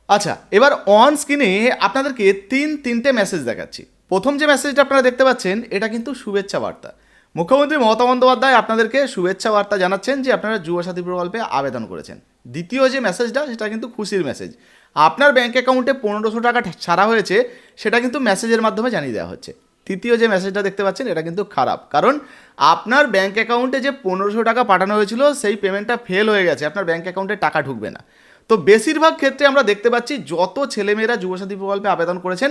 আচ্ছা, এবার অন স্ক্রিনে আপনাদেরকে তিনটে মেসেজ দেখাচ্ছি। প্রথম যে মেসেজটা আপনারা দেখতে পাচ্ছেন এটা কিন্তু শুভেচ্ছা বার্তা। মুখ্যমন্ত্রী মমতা বন্দ্যোপাধ্যায় আপনাদেরকে শুভেচ্ছা বার্তা জানাচ্ছেন যে আপনারা যুবসাথী প্রকল্পে আবেদন করেছেন। দ্বিতীয় যে মেসেজটা সেটা কিন্তু খুশির মেসেজ। আপনার ব্যাঙ্ক অ্যাকাউন্টে 1500 টাকা ছাড়া হয়েছে, সেটা কিন্তু মেসেজের মাধ্যমে জানিয়ে দেওয়া হচ্ছে। তৃতীয় যে মেসেজটা দেখতে পাচ্ছেন এটা কিন্তু খারাপ, কারণ আপনার ব্যাঙ্ক অ্যাকাউন্টে যে 1500 টাকা পাঠানো হয়েছিল সেই পেমেন্টটা ফেল হয়ে গেছে, আপনার ব্যাঙ্ক অ্যাকাউন্টে টাকা ঢুকবে না। তো বেশিরভাগ ক্ষেত্রে আমরা দেখতে পাচ্ছি যত ছেলেমেয়েরা যুবসাথী প্রকল্পে আবেদন করেছেন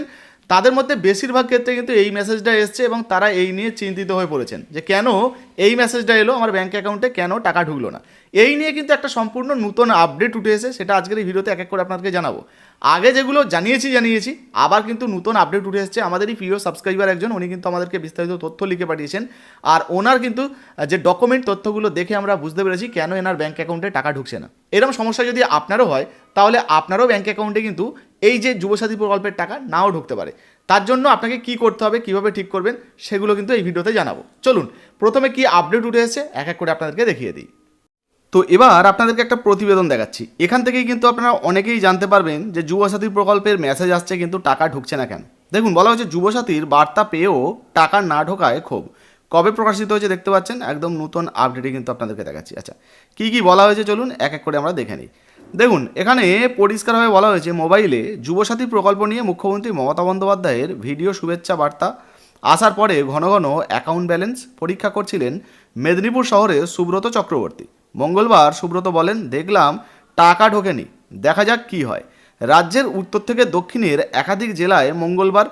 তাদের মধ্যে বেশিরভাগ ক্ষেত্রে কিন্তু এই মেসেজটা এসছে এবং তারা এই নিয়ে চিন্তিত হয়ে পড়েছেন যে কেন এই মেসেজটা এলো, আমার ব্যাঙ্ক অ্যাকাউন্টে কেন টাকা ঢুকলো না। এই নিয়ে কিন্তু একটা সম্পূর্ণ নতুন আপডেট উঠে এসেছে, সেটা আজকের এই ভিডিওতে এক এক করে আপনাদেরকে জানাবো। আগে যেগুলো জানিয়েছি আবার কিন্তু নতুন আপডেট উঠে এসেছে। আমাদেরই প্রিয় সাবস্ক্রাইবার একজন, উনি কিন্তু আমাদেরকে বিস্তারিত তথ্য লিখে পাঠিয়েছেন, আর ওনার কিন্তু যে ডকুমেন্ট তথ্যগুলো দেখে আমরা বুঝতে পেরেছি কেন এনার ব্যাঙ্ক অ্যাকাউন্টে টাকা ঢুকছে না। এরকম সমস্যা যদি আপনারও হয় তাহলে আপনারও ব্যাঙ্ক অ্যাকাউন্টে কিন্তু এই যে যুবসাথী প্রকল্পের টাকা নাও ঢুকতে পারে। তার জন্য আপনাকে কি করতে হবে, কিভাবে ঠিক করবেন, সেগুলো কিন্তু এই ভিডিওতে জানাবো। চলুন প্রথমে কি আপডেট উঠে এসেছে এক এক করে আপনাদেরকে দেখিয়ে দিই। তো এবার আপনাদেরকে একটা প্রতিবেদন দেখাচ্ছি। এখান থেকেই কিন্তু আপনারা অনেকেই জানতে পারবেন যে যুবসাথী প্রকল্পের মেসেজ আসছে কিন্তু টাকা ঢুকছে না কেন। দেখুন, বলা হয়েছে যুবসাথীর বার্তা পেয়েও টাকা না ঢোকায় ক্ষোভ। কবে প্রকাশিত হয়েছে দেখতে পাচ্ছেন, একদম নতুন আপডেটে কিন্তু আপনাদেরকে দেখাচ্ছি। আচ্ছা, কী কী বলা হয়েছে চলুন এক এক করে আমরা দেখে নিই। দেখুন, এখানে পরিষ্কারভাবে বলা হয়েছে মোবাইলে যুবসাথী প্রকল্প নিয়ে মুখ্যমন্ত্রী মমতা বন্দ্যোপাধ্যায়ের ভিডিও শুভেচ্ছা বার্তা আসার পরে ঘন ঘন অ্যাকাউন্ট ব্যালেন্স পরীক্ষা করছিলেন মেদিনীপুর শহরে সুব্রত চক্রবর্তী। মঙ্গলবার সুব্রত বলেন, দেখলাম টাকা ঢোকেনি, দেখা যাক কি হয়। রাজ্যের উত্তর থেকে দক্ষিণের একাধিক জেলায় মঙ্গলবার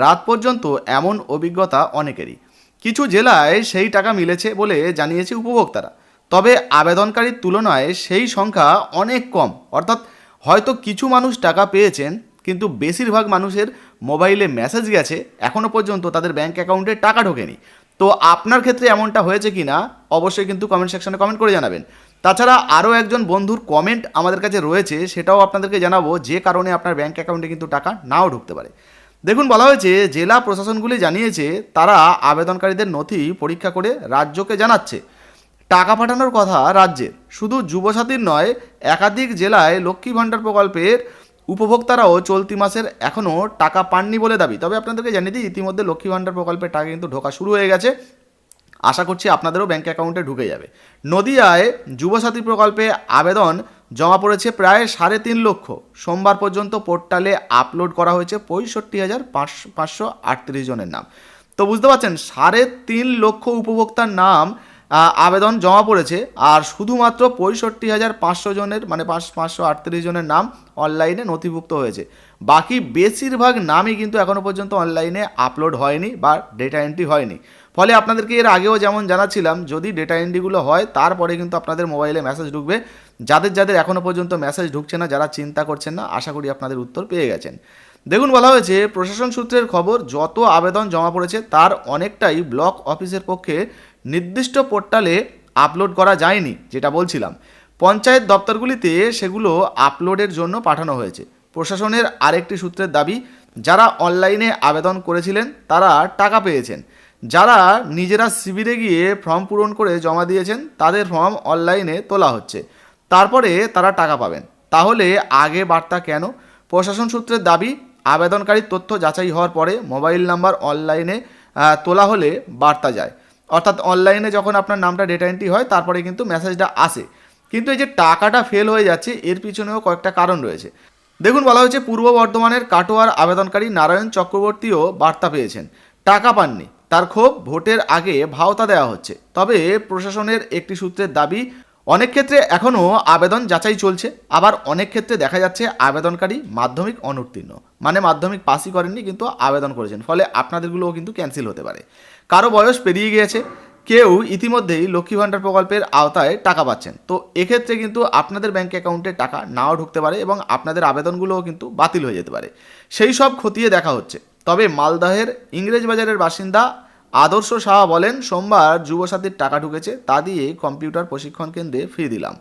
রাত পর্যন্ত এমন অভিজ্ঞতা অনেকেরই। কিছু জেলায় সেই টাকা মিলেছে বলে জানিয়েছে উপভোক্তারা, তবে আবেদনকারীর তুলনায় সেই সংখ্যা অনেক কম। অর্থাৎ হয়তো কিছু মানুষ টাকা পেয়েছেন, কিন্তু বেশিরভাগ মানুষের মোবাইলে মেসেজ গেছে, এখনও পর্যন্ত তাদের ব্যাঙ্ক অ্যাকাউন্টে টাকা ঢোকেনি। তো আপনার ক্ষেত্রে এমনটা হয়েছে কি না অবশ্যই কিন্তু কমেন্ট সেকশনে কমেন্ট করে জানাবেন। তাছাড়া আরও একজন বন্ধুর কমেন্ট আমাদের কাছে রয়েছে, সেটাও আপনাদেরকে জানাবো, যে কারণে আপনার ব্যাঙ্ক অ্যাকাউন্টে কিন্তু টাকা নাও ঢুকতে পারে। দেখুন, বলা হয়েছে জেলা প্রশাসনগুলি জানিয়েছে তারা আবেদনকারীদের নথি পরীক্ষা করে রাজ্যকে জানাচ্ছে। টাকা পাঠানোর কথা রাজ্যের, শুধু যুবসাথীর নয়, একাধিক জেলায় লক্ষ্মী ভাণ্ডার প্রকল্পের উপভোক্তারাও চলতি মাসের এখনও টাকা পাননি বলে দাবি। তবে আপনাদেরকে জানিয়ে দিই, ইতিমধ্যে লক্ষ্মী ভাণ্ডার প্রকল্পের টাকা কিন্তু ঢোকা শুরু হয়ে গেছে। আশা করছি আপনাদেরও ব্যাঙ্ক অ্যাকাউন্টে ঢুকে যাবে। নদিয়ায় যুবসাথী প্রকল্পে আবেদন জমা পড়েছে প্রায় 3.5 লক্ষ। সোমবার পর্যন্ত পোর্টালে আপলোড করা হয়েছে 65,538 জনের নাম। তো বুঝতে পারছেন, 3.5 লক্ষ উপভোক্তার নাম আবেদন জমা পড়েছে, আর শুধুমাত্র 65,500 জনের মানে 538 জনের নাম অনলাইনে নথিভুক্ত হয়েছে। বাকি বেশিরভাগ নামই কিন্তু এখনও পর্যন্ত অনলাইনে আপলোড হয়নি বা ডেটা এন্ট্রি হয়নি। ফলে আপনাদেরকে এর আগেও যেমন জানাচ্ছিলাম, যদি ডেটা এন্ট্রিগুলো হয় তারপরে কিন্তু আপনাদের মোবাইলে মেসেজ ঢুকবে। যাদের যাদের এখনও পর্যন্ত মেসেজ ঢুকছে না, যারা চিন্তা করছেন না, আশা করি আপনাদের উত্তর পেয়ে গেছেন। দেখুন, বলা হয়েছে প্রশাসন সূত্রের খবর, যত আবেদন জমা পড়েছে তার অনেকটাই ব্লক অফিসের পক্ষে নির্দিষ্ট পোর্টালে আপলোড করা যায়নি, যেটা বলছিলাম। পঞ্চায়েত দপ্তরগুলিতে সেগুলো আপলোডের জন্য পাঠানো হয়েছে। প্রশাসনের আরেকটি সূত্রের দাবি, যারা অনলাইনে আবেদন করেছিলেন তারা টাকা পেয়েছেন। যারা নিজেরা শিবিরে গিয়ে ফর্ম পূরণ করে জমা দিয়েছেন তাদের ফর্ম অনলাইনে তোলা হচ্ছে, তারপরে তারা টাকা পাবেন। তাহলে আগে বার্তা কেন? প্রশাসন সূত্রের দাবি, আবেদনকারীর তথ্য যাচাই হওয়ার পরে মোবাইল নাম্বার অনলাইনে তোলা হলে বার্তা যায়। অর্থাৎ অনলাইনে যখন আপনার নামটা ডেটা এন্ট্রি হয় তারপরে কিন্তু মেসেজটা আসে। কিন্তু এই যে টাকাটা ফেল হয়ে যাচ্ছে, এর পিছনেও কয়েকটা কারণ রয়েছে। দেখুন, বলা হয়েছে পূর্ব বর্ধমানের কাটোয়ার আবেদনকারী নারায়ণ চক্রবর্তীও বার্তা পেয়েছেন, টাকা পাননি। তার ক্ষোভ, ভোটের আগে ভাওতা দেওয়া হচ্ছে। তবে প্রশাসনের একটি সূত্রের দাবি, অনেক ক্ষেত্রে এখনও আবেদন যাচাই চলছে, আবার অনেক ক্ষেত্রে দেখা যাচ্ছে আবেদনকারী মাধ্যমিক অনুত্তীর্ণ, মানে মাধ্যমিক পাসই করেননি কিন্তু আবেদন করেছেন, ফলে আপনাদেরগুলোও কিন্তু ক্যান্সেল হতে পারে। কারো বয়স পেরিয়ে গিয়েছে, কেউ ইতিমধ্যেই লক্ষ্মী ভাণ্ডার প্রকল্পের আওতায় টাকা পাচ্ছেন। তো এক্ষেত্রে কিন্তু আপনাদের ব্যাঙ্ক অ্যাকাউন্টে টাকা নাও ঢুকতে পারে এবং আপনাদের আবেদনগুলোও কিন্তু বাতিল হয়ে যেতে পারে। সেই সব খতিয়ে দেখা হচ্ছে। তবে মালদহের ইংরেজবাজারের বাসিন্দা আদর্শ সাহা বলেন, সোমবার যুবসাথীর টাকা ঢুকেছে, তা দিয়ে কম্পিউটার প্রশিক্ষণ কেন্দ্রে ফি দিলাম।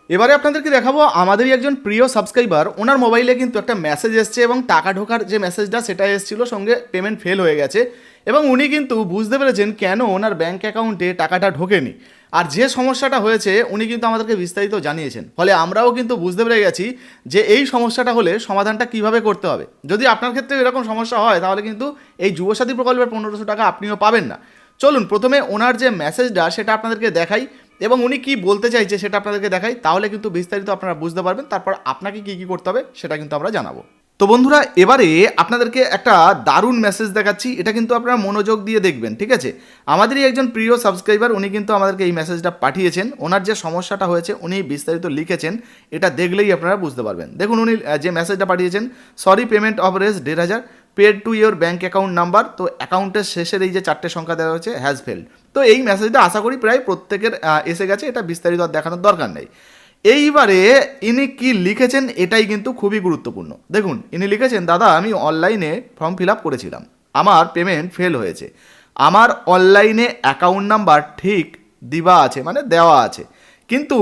এবারে আপনাদেরকে দেখাবো আমাদেরই একজন প্রিয় সাবস্ক্রাইবার, ওনার মোবাইলে কিন্তু একটা মেসেজ এসছে এবং টাকা ঢোকার যে মেসেজটা সেটা এসেছিলো, সঙ্গে পেমেন্ট ফেল হয়ে গেছে। এবং উনি কিন্তু বুঝতে পেরেছেন কেন ওনার ব্যাঙ্ক অ্যাকাউন্টে টাকাটা ঢোকেনি, আর যে সমস্যাটা হয়েছে উনি কিন্তু আমাদেরকে বিস্তারিত জানিয়েছেন। ফলে আমরাও কিন্তু বুঝতে পেরে গেছি যে এই সমস্যাটা হলে সমাধানটা কিভাবে করতে হবে। যদি আপনার ক্ষেত্রে এরকম সমস্যা হয় তাহলে কিন্তু এই যুবসাথী প্রকল্পের 1500 টাকা আপনিও পাবেন না। চলুন প্রথমে ওনার যে মেসেজটা সেটা আপনাদেরকে দেখাই এবং উনি কি বলতে চাইছে সেটা আপনাদেরকে দেখাই, তাহলে কিন্তু বিস্তারিত আপনারা বুঝতে পারবেন। তারপর আপনাকে কি কি করতে হবে সেটা কিন্তু আমরা জানাবো। তো বন্ধুরা, এবারে আপনাদেরকে একটা দারুণ মেসেজ দেখাচ্ছি, এটা কিন্তু আপনারা মনোযোগ দিয়ে দেখবেন, ঠিক আছে? আমাদেরই একজন প্রিয় সাবস্ক্রাইবার উনি কিন্তু আমাদেরকে এই মেসেজটা পাঠিয়েছেন। ওনার যে সমস্যাটা হয়েছে উনি বিস্তারিত লিখেছেন, এটা দেখলেই আপনারা বুঝতে পারবেন। দেখুন উনি যে মেসেজটা পাঠিয়েছেন, sorry payment of Rs 1500 paid to your bank account number. তো অ্যাকাউন্টের শেষের এই যে 4টে সংখ্যা দেওয়া হয়েছে হ্যাজ ফেল্ড। তো এই মেসেজটা আশা করি প্রায় প্রত্যেকের এসে গেছে, এটা বিস্তারিত আর দেখানোর দরকার নেই। এইবারে ইনি কি লিখেছেন এটাই কিন্তু খুবই গুরুত্বপূর্ণ। দেখুন ইনি লিখেছেন, দাদা আমি অনলাইনে ফর্ম ফিল আপ করেছিলাম, আমার পেমেন্ট ফেল হয়েছে, আমার অনলাইনে অ্যাকাউন্ট নাম্বার ঠিক দিবা আছে মানে দেওয়া আছে, কিন্তু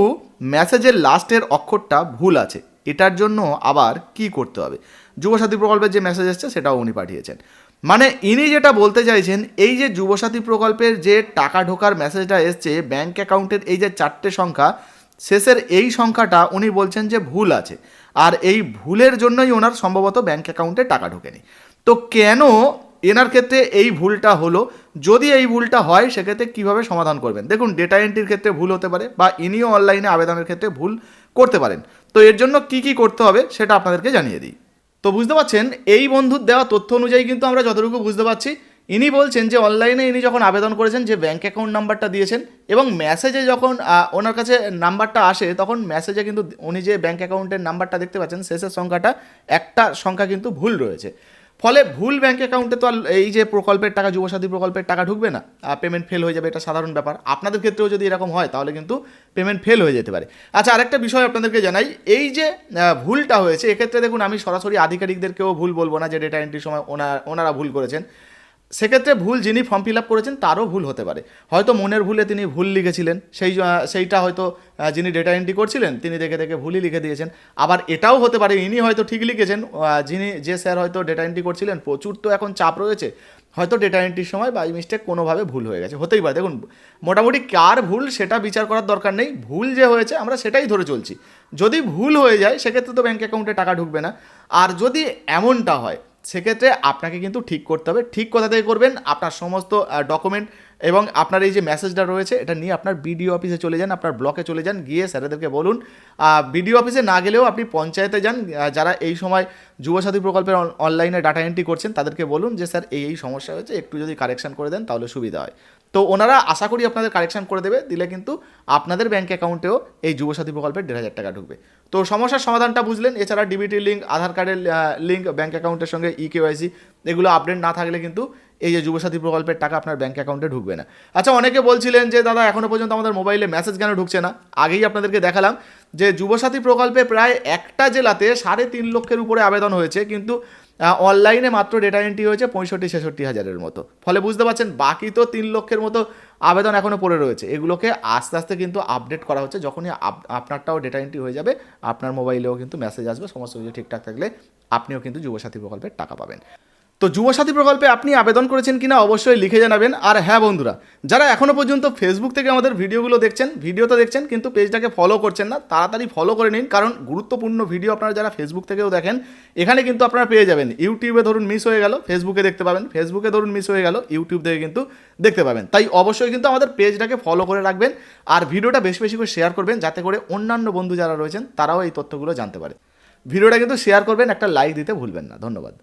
মেসেজের লাস্টের অক্ষরটা ভুল আছে, এটার জন্য আবার কি করতে হবে? যুবসাথী প্রকল্পের যে মেসেজ এসছে সেটাও উনি পাঠিয়েছেন। মানে ইনি যেটা বলতে চাইছেন, এই যে যুবসাথী প্রকল্পের যে টাকা ঢোকার মেসেজটা এসছে ব্যাঙ্ক অ্যাকাউন্টের এই যে 4টে সংখ্যা, শেষের এই সংখ্যাটা উনি বলছেন যে ভুল আছে, আর এই ভুলের জন্যই ওনার সম্ভবত ব্যাঙ্ক অ্যাকাউন্টে টাকা ঢোকেনি। তো কেন এনার ক্ষেত্রে এই ভুলটা হলো? যদি এই ভুলটা হয় সেক্ষেত্রে কীভাবে সমাধান করবেন? দেখুন ডেটা এন্ট্রির ক্ষেত্রে ভুল হতে পারে, বা ইনিও অনলাইনে আবেদনের ক্ষেত্রে ভুল করতে পারেন। তো এর জন্য কি কি করতে হবে সেটা আপনাদেরকে জানিয়ে দিই। তো বুঝতে পারছেন, এই বন্ধুর দেওয়া তথ্য অনুযায়ী কিন্তু আমরা যতটুকু বুঝতে পারছি, ইনি বলছেন যে অনলাইনে ইনি যখন আবেদন করেছেন যে ব্যাঙ্ক অ্যাকাউন্ট নাম্বারটা দিয়েছেন, এবং মেসেজে যখন ওনার কাছে নাম্বারটা আসে তখন মেসেজে কিন্তু উনি যে ব্যাঙ্ক অ্যাকাউন্টের নাম্বারটা দেখতে পাচ্ছেন শেষের সংখ্যাটা একটা সংখ্যা কিন্তু ভুল রয়েছে। ফলে ভুল ব্যাঙ্ক অ্যাকাউন্টে তো আর এই যে প্রকল্পের টাকা, যুবসাথী প্রকল্পের টাকা ঢুকবে না, পেমেন্ট ফেল হয়ে যাবে, এটা সাধারণ ব্যাপার। আপনাদের ক্ষেত্রেও যদি এরকম হয় তাহলে কিন্তু পেমেন্ট ফেল হয়ে যেতে পারে। আচ্ছা, আরেকটা বিষয় আপনাদেরকে জানাই, এই যে ভুলটা হয়েছে এক্ষেত্রে দেখুন আমি সরাসরি আধিকারিকদেরকেও ভুল বলবো না যে ডেটা এন্ট্রির সময় ওনারা ভুল করেছেন। সেক্ষেত্রে ভুল যিনি ফর্ম ফিল আপ করেছেন তারও ভুল হতে পারে, হয়তো মনের ভুলে তিনি ভুল লিখেছিলেন, সেইটা হয়তো যিনি ডেটা এন্ট্রি করছিলেন তিনি দেখে দেখে ভুলই লিখে দিয়েছেন। আবার এটাও হতে পারে ইনি হয়তো ঠিক লিখেছেন, যে স্যার হয়তো ডেটা এন্ট্রি করছিলেন, প্রচুর তো এখন চাপ রয়েছে, হয়তো ডেটা এন্ট্রির সময় বাই মিস্টেক কোনোভাবে ভুল হয়ে গেছে, হতেই পারে। দেখুন মোটামুটি কার ভুল সেটা বিচার করার দরকার নেই, ভুল যে হয়েছে আমরা সেটাই ধরে চলছি। যদি ভুল হয়ে যায় সেক্ষেত্রে তো ব্যাঙ্ক অ্যাকাউন্টে টাকা ঢুকবে না। আর যদি এমনটা হয় সেক্ষেত্রে আপনাকে কিন্তু ঠিক করতে হবে। ঠিক কোথা থেকে করবেন? আপনার সমস্ত ডকুমেন্ট এবং আপনার এই যে মেসেজটা রয়েছে এটা নিয়ে আপনার বিডিও অফিসে চলে যান, আপনার ব্লকে চলে যান, গিয়ে স্যারেদেরকে বলুন। বিডিও অফিসে না গেলেও আপনি পঞ্চায়েতে যান, যারা এই সময় যুবসাথী প্রকল্পের অনলাইনে ডাটা এন্ট্রি করছেন তাদেরকে বলুন যে স্যার এই সমস্যা হয়েছে, একটু যদি কারেকশন করে দেন তাহলে সুবিধা হয়। তো ওনারা আশা করি আপনাদের কারেকশন করে দেবে, দিলে কিন্তু আপনাদের ব্যাঙ্ক অ্যাকাউন্টেও এই যুবসাথী প্রকল্পের 1500 টাকা ঢুকবে। তো সমস্যার সমাধানটা বুঝলেন। এছাড়া ডিবিটি লিঙ্ক, আধার কার্ডের লিঙ্ক, ব্যাঙ্ক অ্যাকাউন্টের সঙ্গে ইকেওয়াইসি এগুলো আপডেট না থাকলে কিন্তু এই যে যুবসাথী প্রকল্পের টাকা আপনার ব্যাঙ্ক অ্যাকাউন্টে ঢুকবে না। আচ্ছা, অনেকে বলছিলেন যে দাদা এখনও পর্যন্ত আমাদের মোবাইলে মেসেজ কেন ঢুকছে না? আগেই আপনাদেরকে দেখালাম যে যুবসাথী প্রকল্পে প্রায় একটা জেলাতে 3.5 লক্ষের উপরে আবেদন হয়েছে, কিন্তু অনলাইনে মাত্র ডেটা এন্ট্রি হয়েছে 65-66 হাজারের মতো। ফলে বুঝতে পারছেন বাকি তো 3 লক্ষের মতো আবেদন এখনও পড়ে রয়েছে। এগুলোকে আস্তে আস্তে কিন্তু আপডেট করা হচ্ছে, যখনই আপনারটাও ডেটা এন্ট্রি হয়ে যাবে আপনার মোবাইলেও কিন্তু মেসেজ আসবে, সমস্ত কিছু ঠিকঠাক থাকলে আপনিও কিন্তু যুবসাথী প্রকল্পের টাকা পাবেন। তো যুবসাথী প্রকল্পে আপনি আবেদন করেছেন কিনা অবশ্যই লিখে জানাবেন। আর হ্যাঁ বন্ধুরা, যারা এখনও পর্যন্ত ফেসবুক থেকে আমাদের ভিডিওগুলো দেখছেন, ভিডিওটা দেখছেন কিন্তু পেজটাকে ফলো করছেন না, তাড়াতাড়ি ফলো করে নিন, কারণ গুরুত্বপূর্ণ ভিডিও আপনারা যারা ফেসবুক থেকেও দেখেন এখানে কিন্তু আপনারা পেয়ে যাবেন। ইউটিউবে ধরুন মিস হয়ে গেল, ফেসবুকে দেখতে পাবেন, ফেসবুকে ধরুন মিস হয়ে গেল, ইউটিউব থেকে কিন্তু দেখতে পাবেন। তাই অবশ্যই কিন্তু আমাদের পেজটাকে ফলো করে রাখবেন, আর ভিডিওটা বেশি বেশি করে শেয়ার করবেন, যাতে করে অন্যান্য বন্ধু যারা রয়েছেন তারাও এই তথ্যগুলো জানতে পারে। ভিডিওটা কিন্তু শেয়ার করবেন, একটা লাইক দিতে ভুলবেন না। ধন্যবাদ।